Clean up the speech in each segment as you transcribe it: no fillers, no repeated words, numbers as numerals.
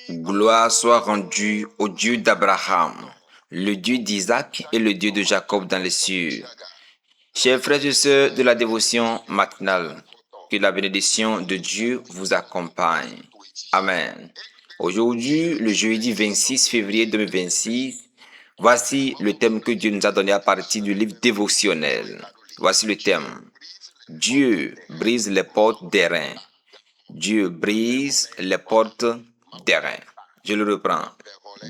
Gloire soit rendue au Dieu d'Abraham, le Dieu d'Isaac et le Dieu de Jacob dans les cieux. Chers frères et sœurs de la dévotion matinale, que la bénédiction de Dieu vous accompagne. Amen. Aujourd'hui, le jeudi 26 février 2026, voici le thème que Dieu nous a donné à partir du livre dévotionnel. Voici le thème. Dieu brise les portes d'airain. Dieu brise les portes d'airain. Je le reprends.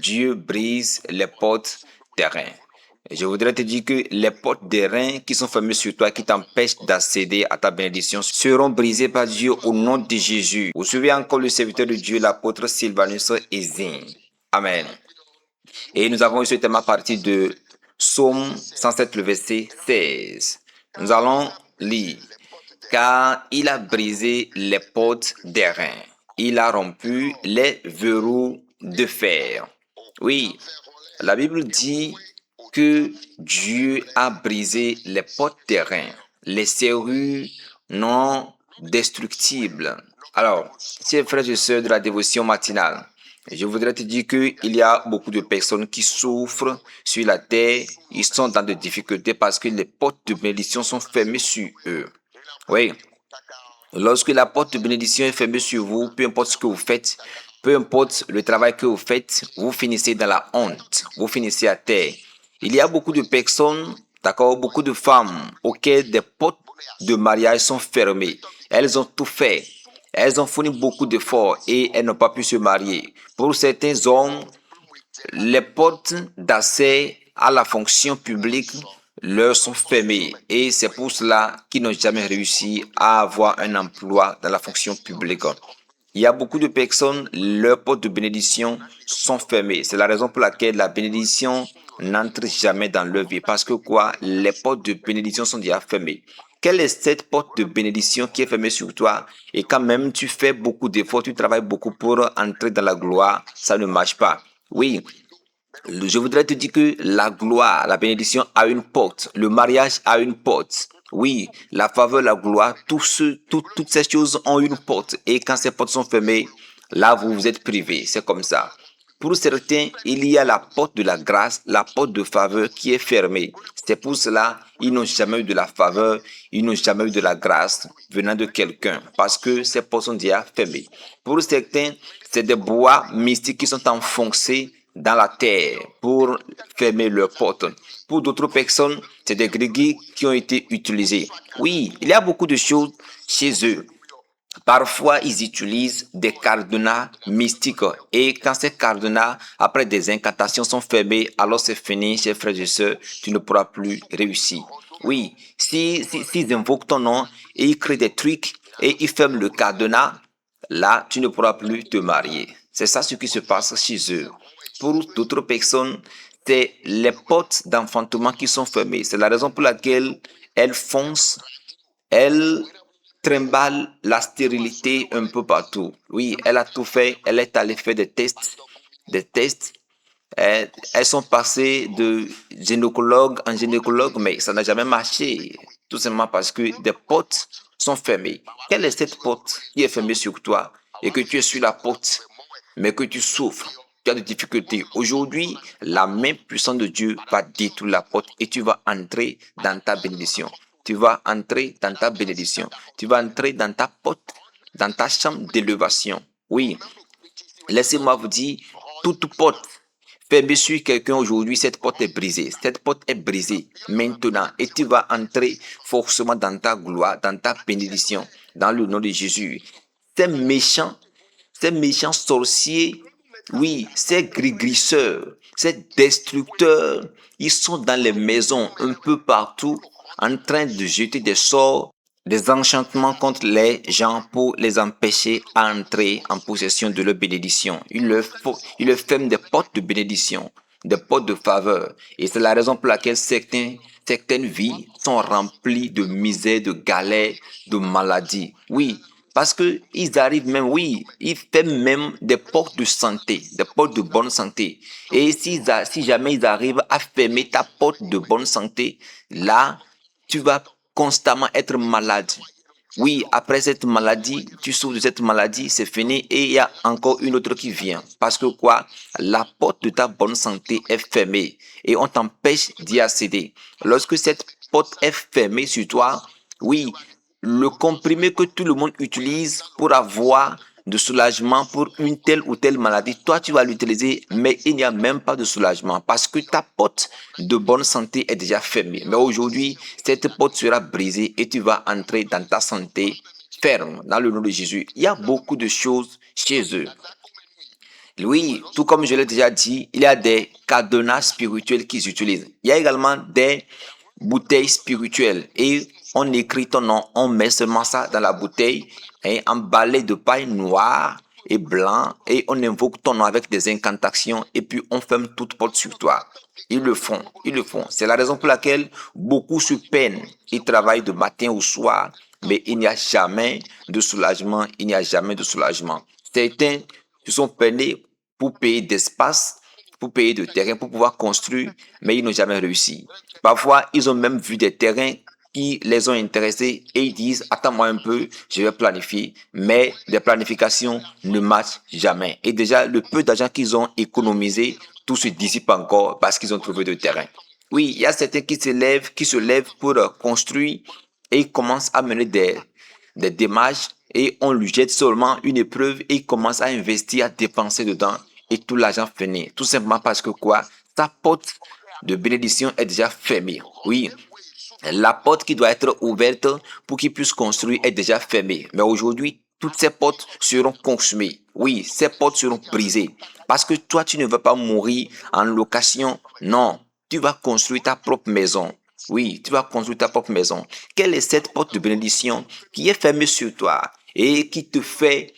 Dieu brise les portes d'airain. Je voudrais te dire que les portes d'airain qui sont fermées sur toi, qui t'empêchent d'accéder à ta bénédiction, seront brisées par Dieu au nom de Jésus. Vous suivez encore le serviteur de Dieu, l'apôtre Sylvanus Ezin. Amen. Et nous avons eu ce thème à partir de Psaume 107, le verset 16. Nous allons lire. Car il a brisé les portes d'airain. Il a rompu les verrous de fer. Oui, la Bible dit que Dieu a brisé les portes d'airain, les serrures non destructibles. Alors, chers frères et sœurs de la dévotion matinale, je voudrais te dire qu'il y a beaucoup de personnes qui souffrent sur la terre. Ils sont dans des difficultés parce que les portes de bénédiction sont fermées sur eux. Oui, lorsque la porte de bénédiction est fermée sur vous, peu importe ce que vous faites, peu importe le travail que vous faites, vous finissez dans la honte, vous finissez à terre. Il y a beaucoup de personnes, d'accord, beaucoup de femmes auxquelles des portes de mariage sont fermées. Elles ont tout fait, elles ont fourni beaucoup d'efforts et elles n'ont pas pu se marier. Pour certains hommes, les portes d'accès à la fonction publique leur sont fermées et c'est pour cela qu'ils n'ont jamais réussi à avoir un emploi dans la fonction publique. Il y a beaucoup de personnes, leurs portes de bénédiction sont fermées. C'est la raison pour laquelle la bénédiction n'entre jamais dans leur vie. Parce que quoi? Les portes de bénédiction sont déjà fermées. Quelle est cette porte de bénédiction qui est fermée sur toi? Et quand même tu fais beaucoup d'efforts, tu travailles beaucoup pour entrer dans la gloire, ça ne marche pas. Oui, je voudrais te dire que la gloire, la bénédiction a une porte. Le mariage a une porte. Oui, la faveur, la gloire, toutes ces choses ont une porte. Et quand ces portes sont fermées, là, vous êtes privé. C'est comme ça. Pour certains, il y a la porte de la grâce, la porte de faveur qui est fermée. C'est pour cela ils n'ont jamais eu de la faveur, ils n'ont jamais eu de la grâce venant de quelqu'un, parce que ces portes sont déjà fermées. Pour certains, c'est des bois mystiques qui sont enfoncés dans la terre pour fermer leurs portes. Pour d'autres personnes, c'est des grégues qui ont été utilisés. Oui, il y a beaucoup de choses chez eux. Parfois, ils utilisent des cadenas mystiques. Et quand ces cadenas, après des incantations, sont fermés, alors c'est fini, chers frères et sœurs, tu ne pourras plus réussir. Oui, s'ils invoquent ton nom et ils créent des trucs et ils ferment le cadenas, là, tu ne pourras plus te marier. C'est ça ce qui se passe chez eux. Pour d'autres personnes, c'est les portes d'enfantement qui sont fermées. C'est la raison pour laquelle elles foncent, elles trimballe la stérilité un peu partout. Oui, elle a tout fait. Elle est allée faire des tests. Des tests. Elles sont passées de gynécologue en gynécologue, mais ça n'a jamais marché. Tout simplement parce que des portes sont fermées. Quelle est cette porte qui est fermée sur toi et que tu es sur la porte, mais que tu souffres? Tu as des difficultés. Aujourd'hui, la main puissante de Dieu va détruire la porte et tu vas entrer dans ta bénédiction. Tu vas entrer dans ta bénédiction. Tu vas entrer dans ta porte, dans ta chambre d'élévation. Oui, laissez-moi vous dire, toute porte fermée sur quelqu'un aujourd'hui, cette porte est brisée. Cette porte est brisée maintenant et tu vas entrer forcément dans ta gloire, dans ta bénédiction, dans le nom de Jésus. Ces méchants sorciers, oui, ces gris-grisseurs, ces destructeurs, ils sont dans les maisons un peu partout en train de jeter des sorts, des enchantements contre les gens pour les empêcher à entrer en possession de leur bénédiction. Ils leur ferment des portes de bénédiction, des portes de faveur. Et c'est la raison pour laquelle certaines vies sont remplies de misère, de galères, de maladies. Oui, parce que ils arrivent même, oui, ils ferment même des portes de santé, des portes de bonne santé. Et si jamais ils arrivent à fermer ta porte de bonne santé, là, tu vas constamment être malade. Oui, après cette maladie, tu souffres de cette maladie, c'est fini et il y a encore une autre qui vient. Parce que quoi? La porte de ta bonne santé est fermée et on t'empêche d'y accéder. Lorsque cette porte est fermée sur toi, oui, le comprimé que tout le monde utilise pour avoir de soulagement pour une telle ou telle maladie, toi tu vas l'utiliser, mais il n'y a même pas de soulagement parce que ta porte de bonne santé est déjà fermée. Mais aujourd'hui, cette porte sera brisée et tu vas entrer dans ta santé ferme dans le nom de Jésus. Il y a beaucoup de choses chez eux. Oui, tout comme je l'ai déjà dit, il y a des cadenas spirituels qu'ils utilisent. Il y a également des bouteilles spirituelles et on écrit ton nom, on met seulement ça dans la bouteille et emballé de paille noire et blanc et on invoque ton nom avec des incantations et puis on ferme toute porte sur toi. Ils le font, ils le font. C'est la raison pour laquelle beaucoup se peinent. Ils travaillent de matin au soir, mais il n'y a jamais de soulagement, il n'y a jamais de soulagement. Certains se sont peinés pour payer d'espace, pour payer de terrain, pour pouvoir construire, mais ils n'ont jamais réussi. Parfois, ils ont même vu des terrains qui les ont intéressés et ils disent, attends-moi un peu, je vais planifier, mais des planifications ne marchent jamais. Et déjà, le peu d'argent qu'ils ont économisé, tout se dissipe encore parce qu'ils ont trouvé de terrain. Oui, il y a certains qui se lèvent pour construire et ils commencent à mener des démarches et on lui jette seulement une épreuve et il commence à investir, à dépenser dedans et tout l'argent finit. Tout simplement parce que quoi? Ta porte de bénédiction est déjà fermée. Oui, la porte qui doit être ouverte pour qu'il puisse construire est déjà fermée. Mais aujourd'hui, toutes ces portes seront consumées. Oui, ces portes seront brisées. Parce que toi, tu ne vas pas mourir en location. Non, tu vas construire ta propre maison. Oui, tu vas construire ta propre maison. Quelle est cette porte de bénédiction qui est fermée sur toi et qui te fait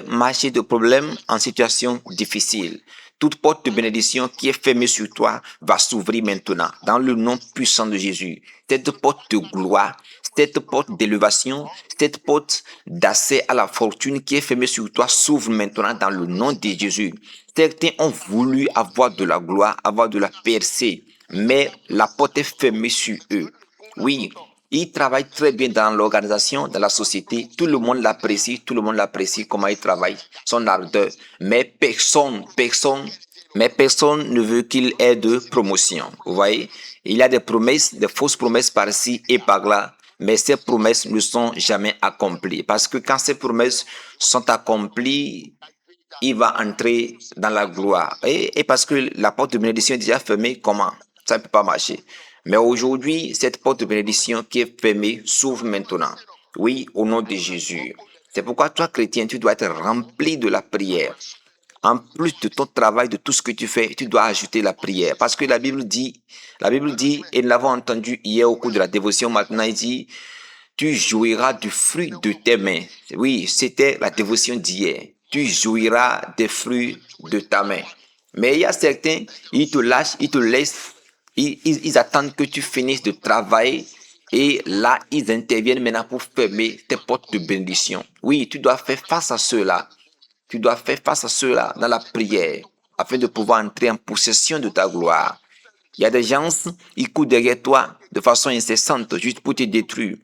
marcher de problème en situation difficile? Toute porte de bénédiction qui est fermée sur toi va s'ouvrir maintenant dans le nom puissant de Jésus. Cette porte de gloire, cette porte d'élévation, cette porte d'accès à la fortune qui est fermée sur toi s'ouvre maintenant dans le nom de Jésus. Certains ont voulu avoir de la gloire, avoir de la percée, mais la porte est fermée sur eux. Oui, il travaille très bien dans l'organisation, dans la société. Tout le monde l'apprécie comment il travaille, son ardeur. Mais personne ne veut qu'il ait de promotion. Vous voyez, il y a des promesses, des fausses promesses par-ci et par-là. Mais ces promesses ne sont jamais accomplies. Parce que quand ces promesses sont accomplies, il va entrer dans la gloire. Et parce que la porte de bénédiction est déjà fermée, comment? Ça ne peut pas marcher. Mais aujourd'hui, cette porte de bénédiction qui est fermée s'ouvre maintenant. Oui, au nom de Jésus. C'est pourquoi toi, chrétien, tu dois être rempli de la prière. En plus de ton travail, de tout ce que tu fais, tu dois ajouter la prière. Parce que la Bible dit, et nous l'avons entendu hier au cours de la dévotion, maintenant il dit, tu jouiras du fruit de tes mains. Oui, c'était la dévotion d'hier. Tu jouiras des fruits de ta main. Mais il y a certains, ils te lâchent, ils te laissent, ils attendent que tu finisses de travailler et là, ils interviennent maintenant pour fermer tes portes de bénédiction. Oui, tu dois faire face à ceux-là. Tu dois faire face à ceux-là dans la prière afin de pouvoir entrer en possession de ta gloire. Il y a des gens, ils courent derrière toi de façon incessante juste pour te détruire.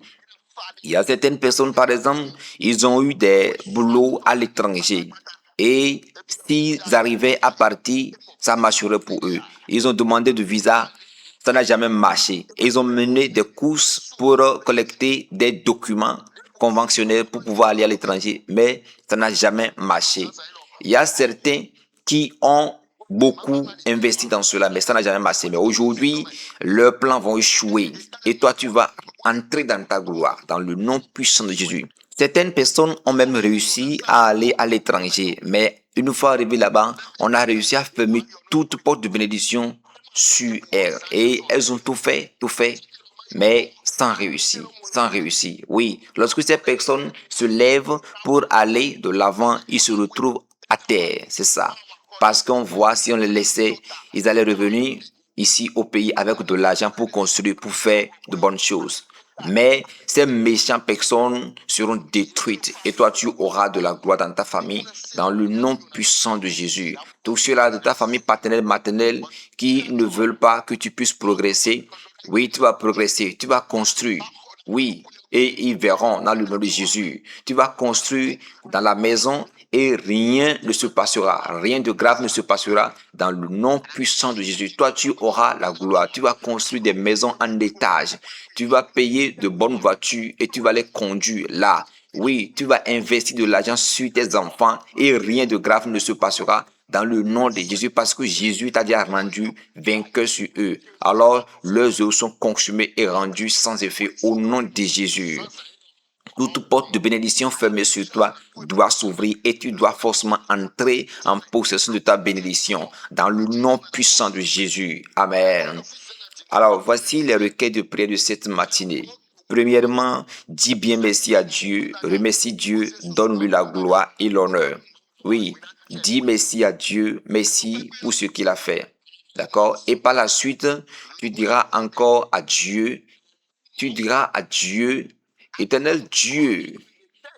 Il y a certaines personnes, par exemple, ils ont eu des boulots à l'étranger. Et s'ils arrivaient à partir, ça marcherait pour eux. Ils ont demandé de visa, ça n'a jamais marché. Et ils ont mené des courses pour collecter des documents conventionnels pour pouvoir aller à l'étranger, mais ça n'a jamais marché. Il y a certains qui ont beaucoup investi dans cela, mais ça n'a jamais marché. Mais aujourd'hui, leurs plans vont échouer. Et toi, tu vas entrer dans ta gloire, dans le nom puissant de Jésus. Certaines personnes ont même réussi à aller à l'étranger, mais une fois arrivé là-bas, on a réussi à fermer toute porte de bénédiction sur elles. Et elles ont tout fait, mais sans réussir, sans réussir. Oui, lorsque ces personnes se lèvent pour aller de l'avant, ils se retrouvent à terre, c'est ça. Parce qu'on voit, si on les laissait, ils allaient revenir ici au pays avec de l'argent pour construire, pour faire de bonnes choses. Mais ces méchantes personnes seront détruites et toi, tu auras de la gloire dans ta famille, dans le nom puissant de Jésus. Tous ceux-là de ta famille paternelle, maternelle, qui ne veulent pas que tu puisses progresser, oui, tu vas progresser, tu vas construire. Oui, et ils verront dans le nom de Jésus. Tu vas construire dans la maison et rien ne se passera. Rien de grave ne se passera dans le nom puissant de Jésus. Toi, tu auras la gloire. Tu vas construire des maisons en étage. Tu vas payer de bonnes voitures et tu vas les conduire là. Oui, tu vas investir de l'argent sur tes enfants et rien de grave ne se passera dans le nom de Jésus parce que Jésus t'a déjà rendu vainqueur sur eux. Alors, leurs œuvres sont consumées et rendues sans effet au nom de Jésus. Toute porte de bénédiction fermée sur toi doit s'ouvrir et tu dois forcément entrer en possession de ta bénédiction dans le nom puissant de Jésus. Amen. Alors, voici les requêtes de prière de cette matinée. Premièrement, dis bien merci à Dieu, remercie Dieu, donne-lui la gloire et l'honneur. Oui, dis merci à Dieu, merci pour ce qu'il a fait. D'accord? Et par la suite, tu diras encore à Dieu, Éternel Dieu,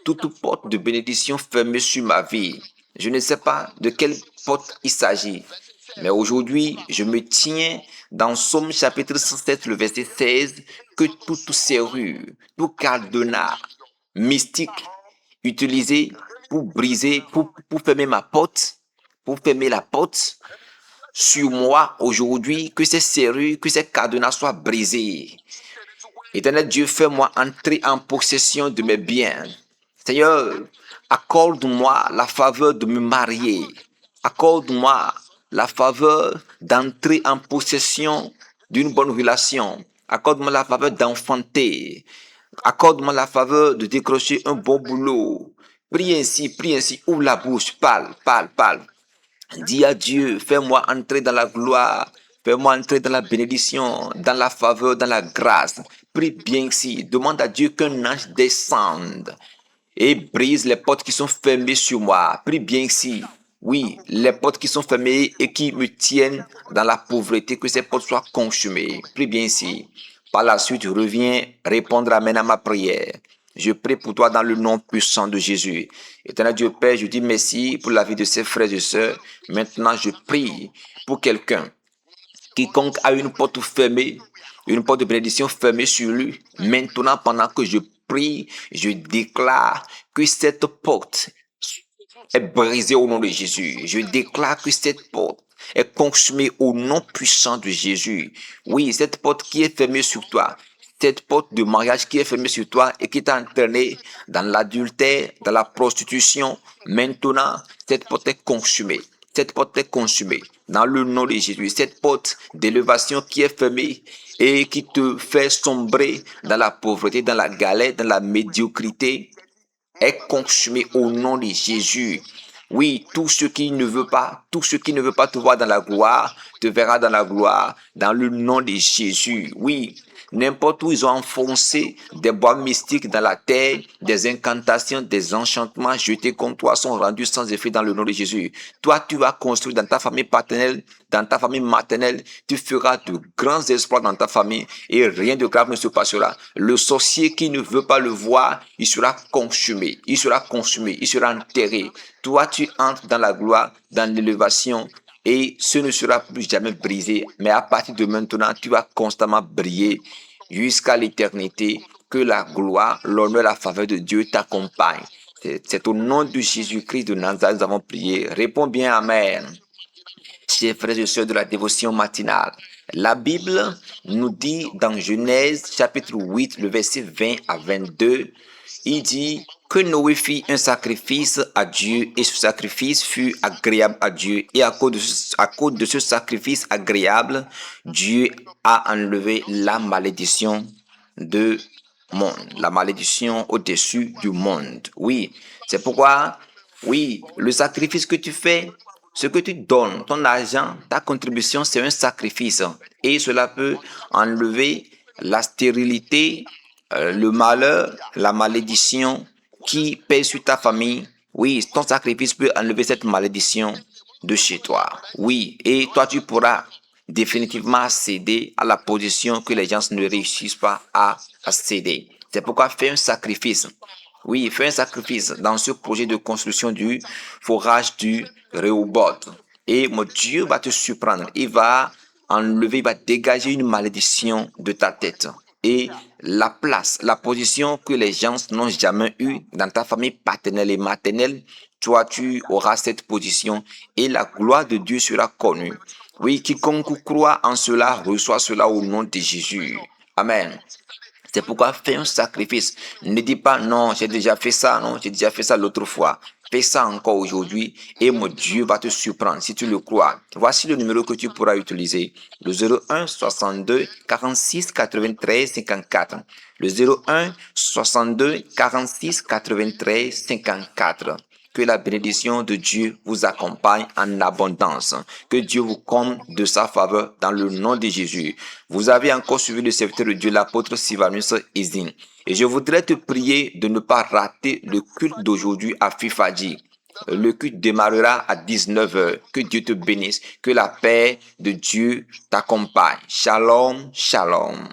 toute porte de bénédiction fermée sur ma vie. Je ne sais pas de quelle porte il s'agit, mais aujourd'hui, je me tiens dans Somme chapitre 107, le verset 16, que toute serrure, tout cadenas mystique utilisé pour briser, pour fermer ma porte, pour fermer la porte sur moi aujourd'hui, que ces serrures, que ces cadenas soient brisés. Éternel Dieu, fais-moi entrer en possession de mes biens. Seigneur, accorde-moi la faveur de me marier. Accorde-moi la faveur d'entrer en possession d'une bonne relation. Accorde-moi la faveur d'enfanter. Accorde-moi la faveur de décrocher un bon boulot. Prie ainsi, ouvre la bouche, parle. Dis à Dieu, fais-moi entrer dans la gloire, fais-moi entrer dans la bénédiction, dans la faveur, dans la grâce. Prie bien ici, demande à Dieu qu'un ange descende et brise les portes qui sont fermées sur moi. Prie bien ici. Oui, les portes qui sont fermées et qui me tiennent dans la pauvreté, que ces portes soient consumées. Prie bien ici. Par la suite, reviens répondre amen à ma prière. Je prie pour toi dans le nom puissant de Jésus. Éternel Dieu Père, je dis merci pour la vie de ses frères et sœurs. Maintenant, je prie pour quelqu'un. Quiconque a une porte fermée, une porte de bénédiction fermée sur lui. Maintenant, pendant que je prie, je déclare que cette porte est brisée au nom de Jésus. Je déclare que cette porte est consumée au nom puissant de Jésus. Oui, cette porte qui est fermée sur toi, cette porte de mariage qui est fermée sur toi et qui t'a entraîné dans l'adultère, dans la prostitution, maintenant, cette porte est consumée. Cette porte est consumée dans le nom de Jésus. Cette porte d'élévation qui est fermée et qui te fait sombrer dans la pauvreté, dans la galère, dans la médiocrité, est consumé au nom de Jésus. Oui, tout ce qui ne veut pas te voir dans la gloire, te verra dans la gloire, dans le nom de Jésus. Oui, n'importe où ils ont enfoncé des bois mystiques dans la terre, des incantations, des enchantements jetés contre toi sont rendus sans effet dans le nom de Jésus. Toi, tu vas construire dans ta famille paternelle, dans ta famille maternelle, tu feras de grands exploits dans ta famille et rien de grave ne se passera. Le sorcier qui ne veut pas le voir, il sera consumé, il sera enterré. Toi, tu entres dans la gloire, dans l'élévation, et ce ne sera plus jamais brisé. Mais à partir de maintenant, tu vas constamment briller jusqu'à l'éternité. Que la gloire, l'honneur, la faveur de Dieu t'accompagne. C'est au nom de Jésus-Christ de Nazareth que nous avons prié. Réponds bien Amen. Chers frères et sœurs de la dévotion matinale, la Bible nous dit dans Genèse chapitre 8, le verset 20 à 22, il dit que Noé fit un sacrifice à Dieu et ce sacrifice fut agréable à Dieu. Et à cause de ce sacrifice agréable, Dieu a enlevé la malédiction de monde, la malédiction au-dessus du monde. Oui, c'est pourquoi, oui, le sacrifice que tu fais, ce que tu donnes, ton argent, ta contribution, c'est un sacrifice. Et cela peut enlever la stérilité, le malheur, la malédiction qui pèse sur ta famille. Oui, ton sacrifice peut enlever cette malédiction de chez toi. Oui, et toi, tu pourras définitivement accéder à la position que les gens ne réussissent pas à accéder. C'est pourquoi fais un sacrifice. Oui, fais un sacrifice dans ce projet de construction du forage du Rehoboth. Et mon Dieu va te surprendre. Il va enlever, il va dégager une malédiction de ta tête. Et la place, la position que les gens n'ont jamais eue dans ta famille paternelle et maternelle, toi, tu auras cette position et la gloire de Dieu sera connue. Oui, quiconque croit en cela reçoit cela au nom de Jésus. Amen. C'est pourquoi fais un sacrifice. Ne dis pas non, j'ai déjà fait ça, non, j'ai déjà fait ça l'autre fois. Fais ça encore aujourd'hui et mon Dieu va te surprendre si tu le crois. Voici le numéro que tu pourras utiliser. Le 01 62 46 93 54. Le 01 62 46 93 54. Que la bénédiction de Dieu vous accompagne en abondance. Que Dieu vous comble de sa faveur dans le nom de Jésus. Vous avez encore suivi le serviteur de Dieu, l'apôtre Sylvanus Izin. Et je voudrais te prier de ne pas rater le culte d'aujourd'hui à Fifadji. Le culte démarrera à 19h. Que Dieu te bénisse. Que la paix de Dieu t'accompagne. Shalom, shalom.